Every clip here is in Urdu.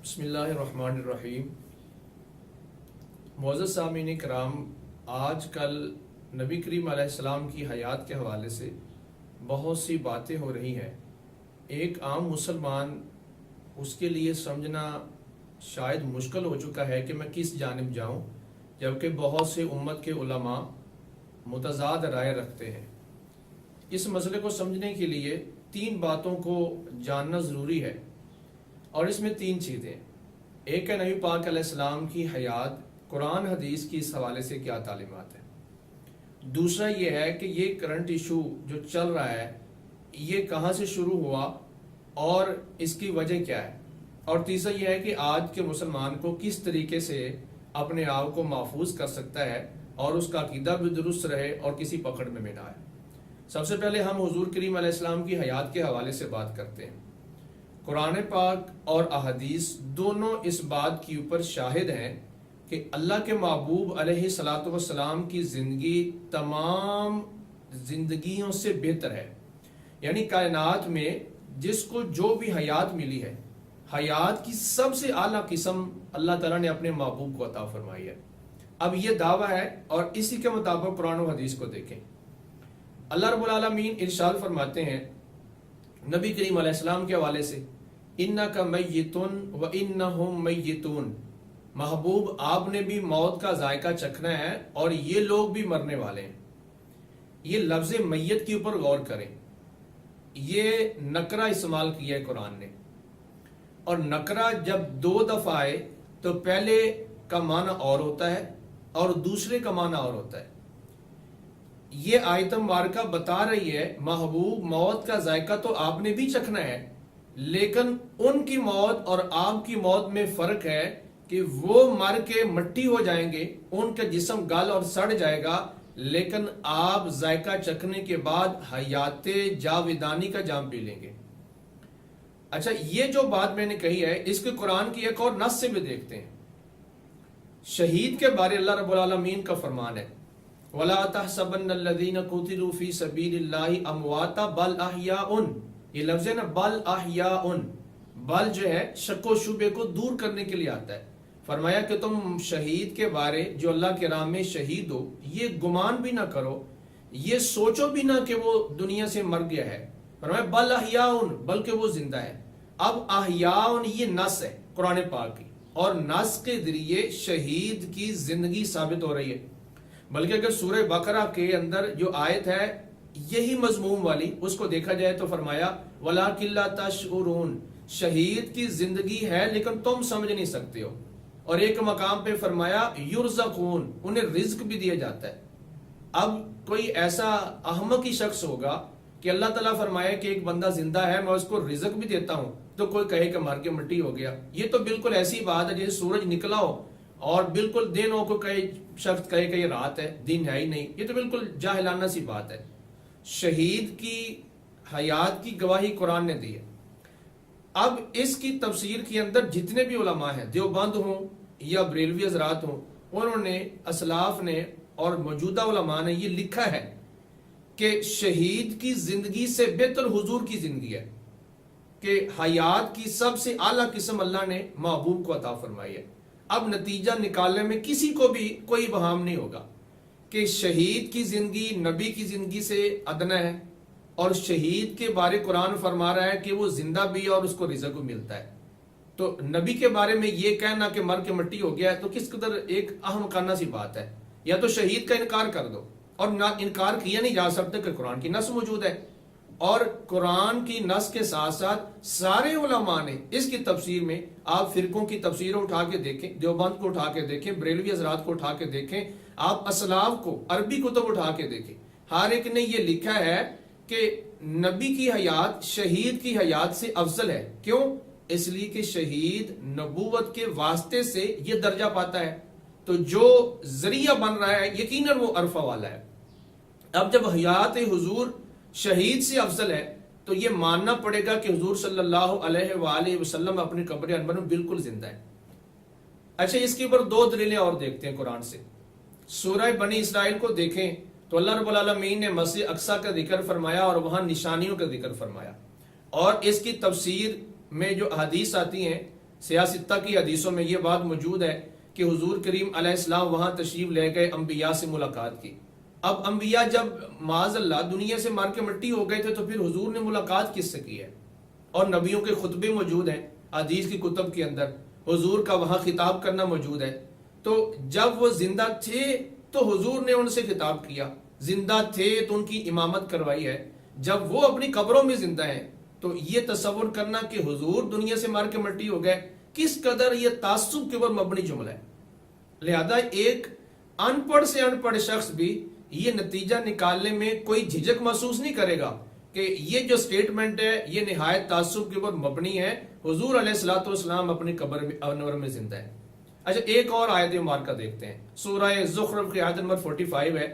بسم اللہ الرحمن الرحیم۔ معزز سامعین کرام، آج کل نبی کریم علیہ السلام کی حیات کے حوالے سے بہت سی باتیں ہو رہی ہیں۔ ایک عام مسلمان اس کے لیے سمجھنا شاید مشکل ہو چکا ہے کہ میں کس جانب جاؤں، جبکہ بہت سے امت کے علماء متضاد رائے رکھتے ہیں۔ اس مسئلے کو سمجھنے کے لیے تین باتوں کو جاننا ضروری ہے، اور اس میں تین چیزیں۔ ایک ہے نبی پاک علیہ السلام کی حیات، قرآن حدیث کی اس حوالے سے کیا تعلیمات ہیں۔ دوسرا یہ ہے کہ یہ کرنٹ ایشو جو چل رہا ہے یہ کہاں سے شروع ہوا اور اس کی وجہ کیا ہے۔ اور تیسرا یہ ہے کہ آج کے مسلمان کو کس طریقے سے اپنے آپ کو محفوظ کر سکتا ہے اور اس کا عقیدہ بھی درست رہے اور کسی پکڑ میں نہ آئے۔ سب سے پہلے ہم حضور کریم علیہ السلام کی حیات کے حوالے سے بات کرتے ہیں۔ قرآن پاک اور احادیث دونوں اس بات کے اوپر شاہد ہیں کہ اللہ کے محبوب علیہ الصلوۃ والسلام کی زندگی تمام زندگیوں سے بہتر ہے۔ یعنی کائنات میں جس کو جو بھی حیات ملی ہے، حیات کی سب سے اعلیٰ قسم اللہ تعالیٰ نے اپنے محبوب کو عطا فرمائی ہے۔ اب یہ دعویٰ ہے اور اسی کے مطابق قرآن و حدیث کو دیکھیں۔ اللہ رب العالمین ارشاد فرماتے ہیں نبی کریم علیہ السلام کے حوالے سے، اِنَّكَ مَيِّتٌ وَإِنَّهُمْ مَيِّتُونَ، محبوب آپ نے بھی موت کا ذائقہ چکھنا ہے اور یہ لوگ بھی مرنے والے ہیں۔ یہ لفظ میت کے اوپر غور کریں، یہ نکرہ استعمال کیا ہے قرآن نے، اور نکرہ جب دو دفعہ آئے تو پہلے کا معنی اور ہوتا ہے اور دوسرے کا معنی اور ہوتا ہے۔ یہ آیت مبارکہ بتا رہی ہے محبوب موت کا ذائقہ تو آپ نے بھی چکھنا ہے، لیکن ان کی موت اور آپ کی موت میں فرق ہے کہ وہ مر کے مٹی ہو جائیں گے، ان کا جسم گل اور سڑ جائے گا، لیکن آپ ذائقہ چکھنے کے بعد حیات جاودانی کا جام پی لیں گے۔ اچھا، یہ جو بات میں نے کہی ہے اس کے قرآن کی ایک اور نص سے بھی دیکھتے ہیں۔ شہید کے بارے اللہ رب العالمین کا فرمان ہے، وَلَا تَحْسَبَنَّ الَّذِينَ قُتِلُوا فِي سَبِيلِ اللَّهِ أَمْوَاتًا بَلْ أَحْيَاءٌ، یہ لفظ ہے نا بل احیاء، بل جو ہے شک و شبے کو دور کرنے کے لیے آتا ہے۔ فرمایا کہ تم شہید کے بارے جو اللہ کے راہ میں شہید ہو یہ گمان بھی نہ کرو، یہ سوچو بھی نہ کہ وہ دنیا سے مر گیا ہے۔ فرمایا بل احیاء، بلکہ وہ زندہ ہے۔ اب احیاء یہ نص ہے قرآن پاک کی، اور نص کے ذریعے شہید کی زندگی ثابت ہو رہی ہے۔ بلکہ اگر سورہ بقرہ کے اندر جو آیت ہے یہی مضمون والی اس کو دیکھا جائے تو فرمایا وَلَٰكِن لَا تَشْعُرُونَ، شہید کی زندگی ہے لیکن تم سمجھ نہیں سکتے ہو۔ اور ایک مقام پہ فرمایا یرزقون، انہیں رزق بھی دیا جاتا ہے۔ اب کوئی ایسا احمق ہی شخص ہوگا کہ اللہ تعالیٰ فرمایا کہ ایک بندہ زندہ ہے میں اس کو رزق بھی دیتا ہوں، تو کوئی کہے کہ مر کے مٹی ہو گیا۔ یہ تو بالکل ایسی بات ہے جیسے سورج نکلا ہو اور بالکل دن ہو کو کئی شخص کہے کہ یہ رات ہے، دن ہے ہی نہیں۔ یہ تو بالکل جاہلانہ سی بات ہے۔ شہید کی حیات کی گواہی قرآن نے دی ہے۔ اب اس کی تفسیر کے اندر جتنے بھی علماء ہیں، دیوبند ہوں یا بریلوی حضرات ہوں، انہوں نے، اسلاف نے اور موجودہ علماء نے یہ لکھا ہے کہ شہید کی زندگی سے بہتر حضور کی زندگی ہے، کہ حیات کی سب سے اعلیٰ قسم اللہ نے محبوب کو عطا فرمائی ہے۔ اب نتیجہ نکالنے میں کسی کو بھی کوئی ابہام نہیں ہوگا کہ شہید کی زندگی نبی کی زندگی سے ادنا ہے، اور شہید کے بارے قرآن فرما رہا ہے کہ وہ زندہ بھی ہے اور اس کو رزق بھی ملتا ہے۔ تو نبی کے بارے میں یہ کہنا کہ مر کے مٹی ہو گیا ہے تو کس قدر ایک احمقانہ سی بات ہے۔ یا تو شہید کا انکار کر دو، اور نہ انکار کیا نہیں جا سکتا کہ قرآن کی نص موجود ہے، اور قرآن کی نص کے ساتھ ساتھ سارے علماء نے اس کی تفسیر میں، آپ فرقوں کی تفسیریں اٹھا کے دیکھیں، دیوبند کو اٹھا کے دیکھیں، بریلوی حضرات کو اٹھا کے دیکھیں، آپ اسلاف کو عربی کتب اٹھا کے دیکھیں، ہر ایک نے یہ لکھا ہے کہ نبی کی حیات شہید کی حیات سے افضل ہے۔ کیوں؟ اس لیے کہ شہید نبوت کے واسطے سے یہ درجہ پاتا ہے، تو جو ذریعہ بن رہا ہے یقیناً وہ عرفہ والا ہے۔ اب جب حیات حضور شہید سے افضل ہے تو یہ ماننا پڑے گا کہ حضور صلی اللہ علیہ وآلہ وسلم اپنے قبر انور میں بالکل زندہ ہے۔ اچھا، اس کے اوپر دو دلیلیں اور دیکھتے ہیں قرآن سے۔ سورہ بنی اسرائیل کو دیکھیں تو اللہ رب العالمین نے مسجد اقصیٰ کا ذکر فرمایا اور وہاں نشانیوں کا ذکر فرمایا، اور اس کی تفسیر میں جو احادیث آتی ہیں سیاستہ کی حدیثوں میں یہ بات موجود ہے کہ حضور کریم علیہ السلام وہاں تشریف لے گئے انبیاء سے ملاقات کی. اب انبیاء جب معاذ اللہ دنیا سے مار کے مٹی ہو گئے تھے تو پھر حضور نے ملاقات کس سے کی ہے؟ اور نبیوں کے خطبے موجود ہیں حدیث کی کتب کے اندر، حضور کا وہاں خطاب کرنا موجود ہے. تو جب وہ زندہ تھے تو حضور نے ان سے خطاب کیا، زندہ تھے تو ان کی امامت کروائی ہے. جب وہ اپنی قبروں میں زندہ ہیں تو یہ تصور کرنا کہ حضور دنیا سے مار کے مٹی ہو گئے کس قدر یہ تعصب کے اوپر مبنی جملہ ہے. لہذا ایک ان پڑھ سے ان پڑھ شخص بھی یہ نتیجہ نکالنے میں کوئی جھجک محسوس نہیں کرے گا کہ یہ جو سٹیٹمنٹ ہے یہ نہایت تعصب کے اوپر مبنی ہے. حضور علیہ الصلوۃ والسلام اپنی قبر انور میں زندہ ہے. اچھا ایک اور آیت مبارکہ دیکھتے ہیں، سورہ زخرف کی آیت نمبر 45 ہے.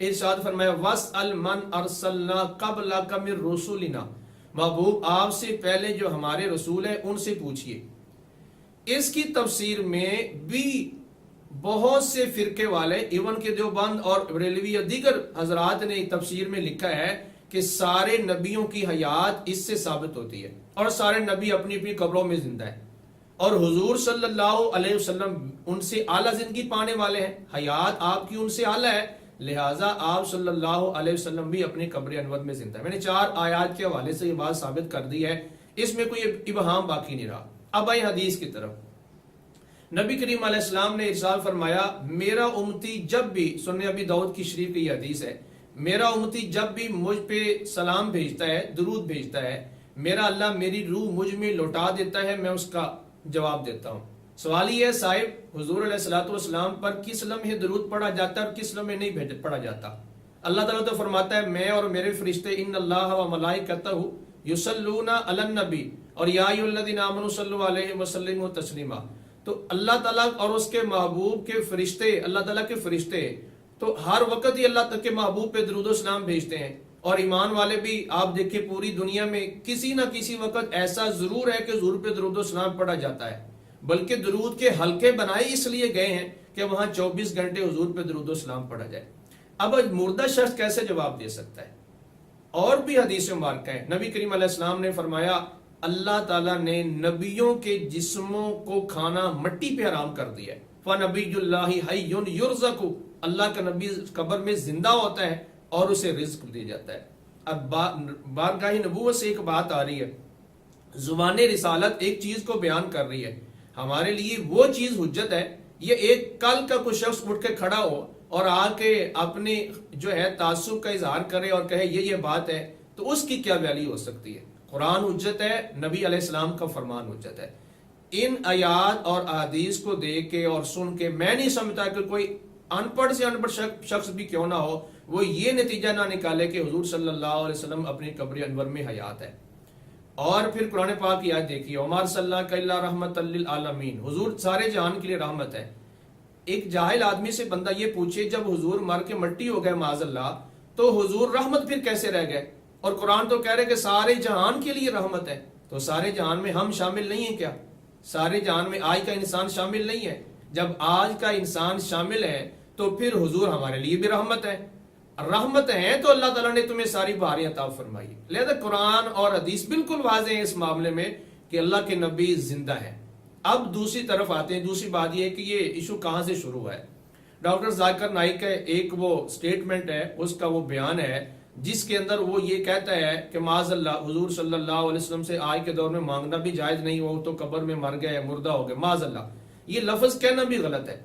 ارشاد فرمایا وَاسْأَلْ مَنْ أَرْسَلْنَا قَبْلَكَ مِنْ رُسُلِنَا، محبوب آپ سے پہلے جو ہمارے رسول ہیں ان سے پوچھئے. اس کی تفسیر میں بھی بہت سے فرقے والے ایون کے دیوبند اور بریلوی یا دیگر حضرات نے تفسیر میں لکھا ہے کہ سارے نبیوں کی حیات اس سے ثابت ہوتی ہے اور سارے نبی اپنی اپنی قبروں میں زندہ ہیں اور حضور صلی اللہ علیہ وسلم ان سے اعلیٰ زندگی پانے والے ہیں، حیات آپ کی ان سے اعلیٰ ہے، لہٰذا آپ صلی اللہ علیہ وسلم بھی اپنی قبر انور میں زندہ ہے. میں نے 4 آیات کے حوالے سے یہ بات ثابت کر دی ہے، اس میں کوئی ابہام باقی نہیں رہا. اب آئے حدیث کی طرف. نبی کریم علیہ السلام نے ارشاد فرمایا میرا امتی جب بھی، سنن ابی داؤد کی شریف کی یہ حدیث ہے، میرا امتی جب بھی مجھ پہ سلام بھیجتا ہے، درود بھیجتا ہے، میرا اللہ میری روح مجھ میں لوٹا دیتا ہے، میں اس کا جواب دیتا ہوں. سوال یہ ہے صاحب حضور علیہ الصلوۃ والسلام پر کس لمحے درود پڑھا جاتا ہے اور کس لمحے نہیں پڑھا جاتا؟ اللہ تعالیٰ تو فرماتا ہے میں اور میرے فرشتے ان اللہ و ملائکتہ یصلون علی النبی اور یا ایھا الذین آمنوا صلوا علیہ وسلموا تسلیما. تو اللہ تعالیٰ اور اس کے محبوب کے فرشتے، اللہ تعالیٰ کے فرشتے تو ہر وقت ہی اللہ تعالیٰ کے محبوب پہ درود و سلام بھیجتے ہیں. اور ایمان والے بھی آپ دیکھیں پوری دنیا میں کسی نہ کسی وقت ایسا ضرور ہے کہ حضور پہ درود و سلام پڑھا جاتا ہے، بلکہ درود کے حلقے بنائے اس لیے گئے ہیں کہ وہاں 24 گھنٹے حضور پہ درود و سلام پڑھا جائے. اب مردہ شخص کیسے جواب دے سکتا ہے؟ اور بھی حدیث مبارکہ ہیں. نبی کریم علیہ السلام نے فرمایا اللہ تعالیٰ نے نبیوں کے جسموں کو کھانا مٹی پہ حرام کر دیا ہے. فَنَبِيُّ اللَّهِ حَيٌّ يُرْزَقُ، اللہ کا نبی قبر میں زندہ ہوتا ہے اور اسے رزق دیا جاتا ہے. اب بارگاہ نبوت سے ایک بات آ رہی ہے، زبان رسالت ایک چیز کو بیان کر رہی ہے، ہمارے لیے وہ چیز حجت ہے. یہ ایک کل کا کوئی شخص اٹھ کے کھڑا ہو اور آ کے اپنے جو ہے تعصب کا اظہار کرے اور کہے یہ بات ہے، تو اس کی کیا ویلیو ہو سکتی ہے؟ قرآن حجت ہے، نبی علیہ السلام کا فرمان حجت ہے. ان آیات اور احادیث کو دیکھ کے اور سن کے میں نہیں سمجھتا کہ کوئی ان پڑھ سے ان پڑھ شخص بھی کیوں نہ ہو وہ یہ نتیجہ نہ نکالے کہ حضور صلی اللہ علیہ وسلم اپنی قبر انور میں حیات ہے. اور پھر قرآن پاک کی آیت دیکھیے عمر صلی اللہ الا رحمت للعالمین، حضور سارے جہان کے لیے رحمت ہے. ایک جاہل آدمی سے بندہ یہ پوچھے جب حضور مر کے مٹی ہو گئے معاذ اللہ تو حضور رحمت پھر کیسے رہ گئے؟ اور قرآن تو کہہ رہے کہ سارے جہان کے لیے رحمت ہے. تو سارے جہان میں ہم شامل نہیں ہیں کیا؟ سارے جہان میں آج کا انسان شامل نہیں ہے. جب آج کا انسان شامل ہے تو پھر حضور ہمارے لیے بھی رحمت ہے. رحمت ہے تو اللہ تعالیٰ نے تمہیں ساری بہاری عطا فرمائی. لہذا قرآن اور حدیث بالکل واضح ہے اس معاملے میں کہ اللہ کے نبی زندہ ہے. اب دوسری طرف آتے ہیں. دوسری بات یہ ہے کہ یہ ایشو کہاں سے شروع ہوا ہے. ڈاکٹر ذاکر نائک کا ایک وہ سٹیٹمنٹ ہے، اس کا وہ بیان ہے جس کے اندر وہ یہ کہتا ہے کہ معاذ اللہ حضور صلی اللہ علیہ وسلم سے آج کے دور میں مانگنا بھی جائز نہیں ہو تو قبر میں مر گئے مردہ ہو گئے، معاذ اللہ. یہ لفظ کہنا بھی غلط ہے.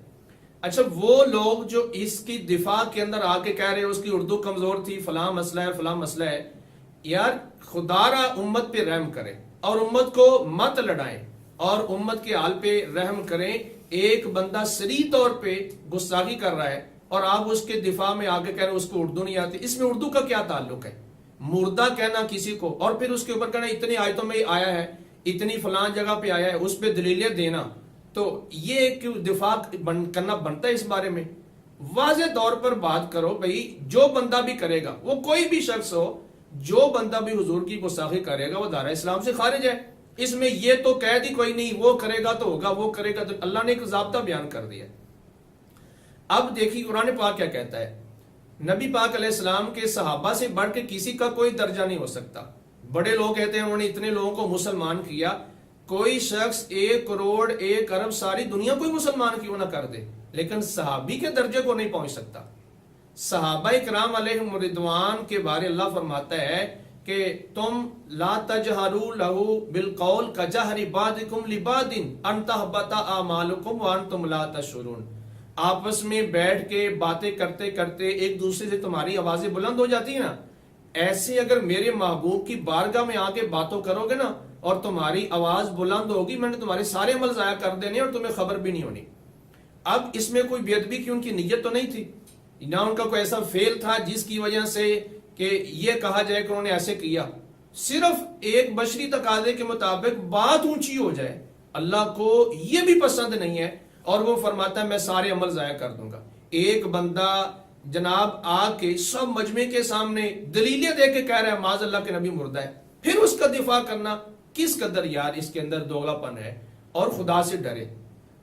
اچھا وہ لوگ جو اس کی دفاع کے اندر آ کے کہہ رہے ہیں اس کی اردو کمزور تھی، فلاں مسئلہ ہے فلاں مسئلہ ہے، یار خدا را امت پہ رحم کرے اور امت کو مت لڑائیں اور امت کے حال پہ رحم کریں. ایک بندہ صریح طور پہ گستاخی کر رہا ہے اور آپ اس کے دفاع میں آگے کہہ رہے ہیں اس کو اردو نہیں آتی. اس میں اردو کا کیا تعلق ہے؟ مردہ کہنا کسی کو اور پھر اس کے اوپر کہنا اتنی آیتوں میں آیا ہے، اتنی فلاں جگہ پہ آیا ہے، اس پہ دلیلیں دینا، تو یہ ایک دفاع کرنا بنتا ہے. اس بارے میں واضح طور پر بات کرو بھائی، جو بندہ بھی کرے گا وہ کوئی بھی شخص ہو، جو بندہ بھی حضور کی گستاخی کرے گا وہ دائرہ اسلام سے خارج ہے. اس میں یہ تو قید ہی کوئی نہیں، وہ کرے گا تو ہوگا، وہ کرے گا تو اللہ نے ایک ضابطہ بیان کر دیا. اب دیکھیے قرآن پاک کیا کہتا ہے. نبی پاک علیہ السلام کے صحابہ سے بڑھ کے کسی کا کوئی درجہ نہیں ہو سکتا. بڑے لوگ کہتے ہیں انہوں نے اتنے لوگوں کو مسلمان کیا، کوئی شخص 1 کروڑ 1 ارب ساری دنیا کوئی مسلمان کیوں نہ کر دے، لیکن صحابی کے درجے کو نہیں پہنچ سکتا۔ صحابہ کرام علیہم رضوان کے بارے اللہ فرماتا ہے کہ تم لا تجہروا لہ بالقول کجہر بعضکم لبعض ان تحبط اعمالکم وانتم لا تشعرون۔ آپس میں بیٹھ کے باتیں کرتے کرتے ایک دوسرے سے تمہاری آوازیں بلند ہو جاتی ہیں نا، ایسے اگر میرے محبوب کی بارگاہ میں آ کے باتوں کرو گے نا اور تمہاری آواز بلند ہوگی، میں نے تمہارے سارے عمل ضائع کر دینے اور تمہیں خبر بھی نہیں ہونی۔ اب اس میں کوئی بے ادبی کی ان کی نیت تو نہیں تھی، نہ ان کا کوئی ایسا فعل تھا جس کی وجہ سے کہ یہ کہا جائے کہ انہوں نے ایسے کیا، صرف ایک بشری تقاضے کے مطابق بات اونچی ہو جائے، اللہ کو یہ بھی پسند نہیں ہے اور وہ فرماتا ہے میں سارے عمل ضائع کر دوں گا۔ ایک بندہ جناب آ کے سب مجمع کے سامنے دلیلیں دے کے کہہ رہا ہے معاذ اللہ کے نبی مردہ ہے، پھر اس کا دفاع کرنا کس قدر یار اس کے اندر دوغلا پن ہے، اور خدا سے ڈرے۔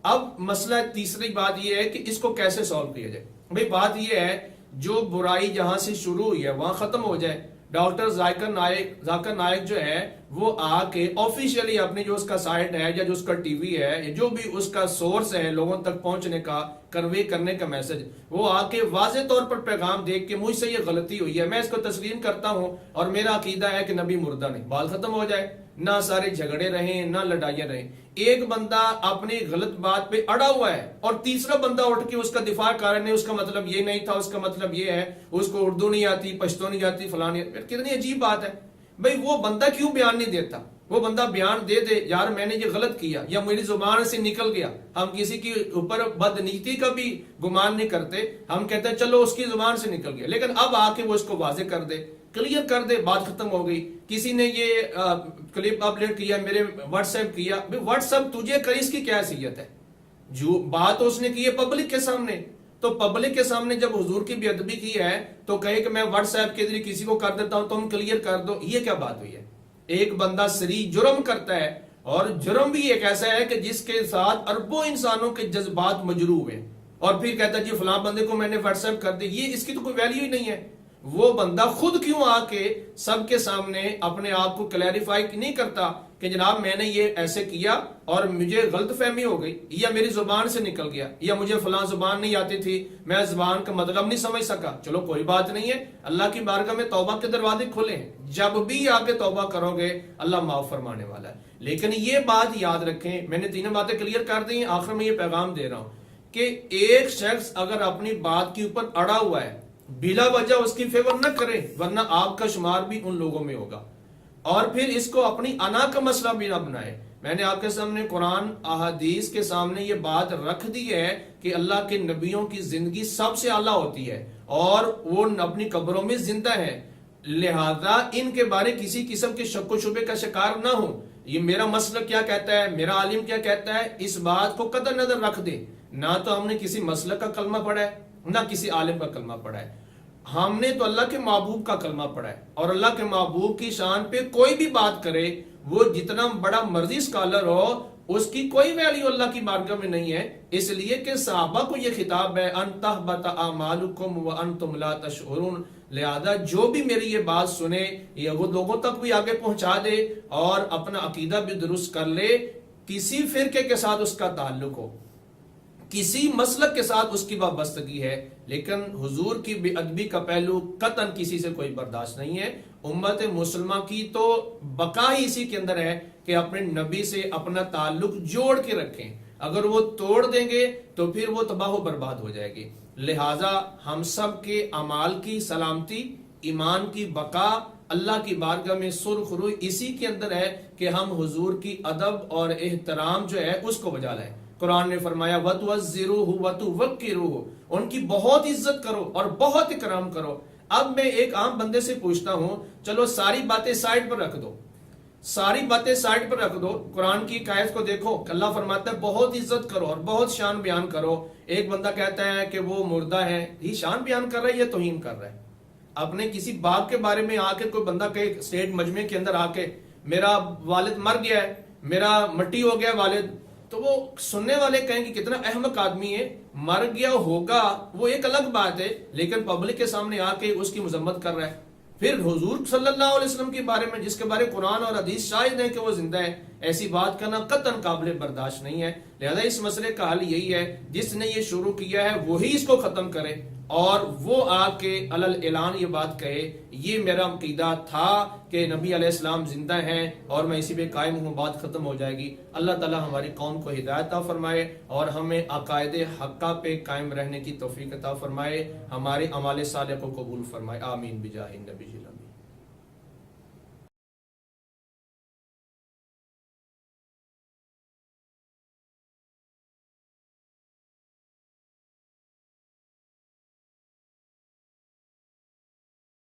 اب مسئلہ تیسری بات یہ ہے کہ اس کو کیسے سالو کیا جائے۔ بھئی بات یہ ہے جو برائی جہاں سے شروع ہوئی ہے وہاں ختم ہو جائے۔ ڈاکٹر ذاکر نائک جو ہے وہ آ کے آفیشیلی اپنی جو اس کا سائٹ ہے یا جو اس کا ٹی وی ہے، جو بھی اس کا سورس ہے لوگوں تک پہنچنے کا، کنوے کرنے کا میسج، وہ آ کے واضح طور پر پیغام دے کہ مجھ سے یہ غلطی ہوئی ہے، میں اس کو تسلیم کرتا ہوں اور میرا عقیدہ ہے کہ نبی مردہ نہیں، بات ختم ہو جائے، نہ سارے جھگڑے رہیں نہ لڑائیاں رہیں۔ ایک بندہ اپنی غلط بات پہ اڑا ہوا ہے اور تیسرا بندہ اٹھ کے اس کا دفاع کر رہے ہیں، اس کا مطلب یہ نہیں تھا، اس کا مطلب یہ ہے، اس کو اردو نہیں آتی، پشتو نہیں آتی، فلانی، کتنی عجیب بات ہے۔ بھئی وہ بندہ کیوں بیان نہیں دیتا؟ وہ بندہ بیان دے دے یار میں نے یہ غلط کیا یا میری زبان سے نکل گیا۔ ہم کسی کی اوپر بدنیتی کا بھی گمان نہیں کرتے، ہم کہتے ہیں چلو اس کی زبان سے نکل گیا، لیکن اب آ کے وہ اس کو واضح کر دے، کلیئر کر دے، بات ختم ہو گئی۔ کسی نے یہ کلپ اپلوڈ کیا، میرے واٹس ایپ کیا، واٹس ایپ تجھے کر اس کی کیا حیثیت ہے؟ جو بات اس نے کی ہے پبلک کے سامنے، تو پبلک کے سامنے جب حضور کی بے ادبی کی ہے تو کہے کہ میں واٹس ایپ کے ذریعے کسی کو کر دیتا ہوں تم کلیئر کر دو، یہ کیا بات ہوئی ہے؟ ایک بندہ سری جرم کرتا ہے، اور جرم بھی ایک ایسا ہے کہ جس کے ساتھ اربوں انسانوں کے جذبات مجروح ہیں، اور پھر کہتا ہے جی فلاں بندے کو میں نے واٹس ایپ کر دی، یہ اس کی تو کوئی ویلیو ہی نہیں ہے۔ وہ بندہ خود کیوں آ کے سب کے سامنے اپنے آپ کو کلیریفائی نہیں کرتا کہ جناب میں نے یہ ایسے کیا اور مجھے غلط فہمی ہو گئی، یا میری زبان سے نکل گیا، یا مجھے فلاں زبان نہیں آتی تھی، میں زبان کا مطلب نہیں سمجھ سکا، چلو کوئی بات نہیں ہے، اللہ کی بارگاہ میں توبہ کے دروازے کھلے ہیں، جب بھی آ کے توبہ کرو گے اللہ معاف فرمانے والا ہے۔ لیکن یہ بات یاد رکھیں، میں نے تینوں باتیں کلیئر کر دی ہیں، آخر میں یہ پیغام دے رہا ہوں کہ ایک شخص اگر اپنی بات کے اوپر اڑا ہوا ہے بلا وجہ اس کی فیور نہ کرے، ورنہ آپ کا شمار بھی ان لوگوں میں ہوگا، اور پھر اس کو اپنی انا کا مسئلہ بھی نہ بنائے۔ میں نے آپ کے سامنے قرآن احادیث کے سامنے یہ بات رکھ دی ہے کہ اللہ کے نبیوں کی زندگی سب سے اعلیٰ ہوتی ہے اور وہ اپنی قبروں میں زندہ ہے، لہذا ان کے بارے کسی قسم کے شک و شبے کا شکار نہ ہو۔ یہ میرا مسئلہ کیا کہتا ہے، میرا عالم کیا کہتا ہے، اس بات کو قدر نظر رکھ دے۔ نہ تو ہم نے کسی مسئلہ کا کلمہ پڑھا ہے نہ کسی عالم کا کلمہ پڑھا ہے، ہم نے تو اللہ کے محبوب کا کلمہ پڑھا ہے، اور اللہ کے محبوب کی شان پہ کوئی بھی بات کرے وہ جتنا بڑا مرضی اسکالر ہو اس کی کوئی ویلیو اللہ کی بارگاہ میں نہیں ہے، اس لیے کہ صحابہ کو یہ خطاب ہے ان تحبط اعمالکم وانتم لا تشعرون، لہذا جو بھی میری یہ بات سنے یا وہ لوگوں تک بھی آگے پہنچا دے اور اپنا عقیدہ بھی درست کر لے۔ کسی فرقے کے ساتھ اس کا تعلق ہو، کسی مسلک کے ساتھ اس کی وابستگی ہے، لیکن حضور کی بے ادبی کا پہلو قطعاً کسی سے کوئی برداشت نہیں ہے۔ امت مسلمہ کی تو بقا ہی اسی کے اندر ہے کہ اپنے نبی سے اپنا تعلق جوڑ کے رکھیں، اگر وہ توڑ دیں گے تو پھر وہ تباہ و برباد ہو جائے گی۔ لہٰذا ہم سب کے اعمال کی سلامتی، ایمان کی بقا، اللہ کی بارگاہ میں سرخ روئی اسی کے اندر ہے کہ ہم حضور کی ادب اور احترام جو ہے اس کو بجا لائیں۔ قرآن نے فرمایا وَتُوَزِّرُوهُ وَتُوَقِّرُوهُ، ان کی بہت عزت کرو اور بہت اکرام کرو۔ اب میں ایک عام بندے سے پوچھتا ہوں، چلو ساری باتیں سائڈ پر رکھ دو، ساری باتیں سائڈ پر رکھ دو، قرآن کی آیت کو دیکھو، اللہ فرماتا ہے بہت عزت کرو اور بہت شان بیان کرو۔ ایک بندہ کہتا ہے کہ وہ مردہ ہے، یہ شان بیان کر رہا ہے یا توہین کر رہا ہے؟ اپنے کسی باپ کے بارے میں آ کے کوئی بندہ کہے اسٹیٹ مجمع کے اندر آ کے میرا والد مر گیا ہے، میرا مٹی ہو گیا والد، تو وہ سننے والے کہیں کہ کتنا احمق آدمی ہے، مر گیا ہوگا وہ ایک الگ بات ہے، لیکن پبلک کے سامنے آ کے اس کی مذمت کر رہا ہے، پھر حضور صلی اللہ علیہ وسلم کے بارے میں جس کے بارے قرآن اور حدیث شاہد ہے کہ وہ زندہ ہے، ایسی بات کرنا قطعاً قابل برداشت نہیں ہے۔ لہذا اس مسئلے کا حل یہی ہے، جس نے یہ شروع کیا ہے وہی اس کو ختم کرے، اور وہ آ کے علل اعلان یہ بات کہے یہ میرا عقیدہ تھا کہ نبی علیہ السلام زندہ ہیں اور میں اسی پہ قائم ہوں، بات ختم ہو جائے گی۔ اللہ تعالی ہماری قوم کو ہدایت عطا فرمائے اور ہمیں عقائد حقہ پہ قائم رہنے کی توفیق عطا فرمائے، ہمارے اعمال صالح کو قبول فرمائے، آمین بجاہ النبی۔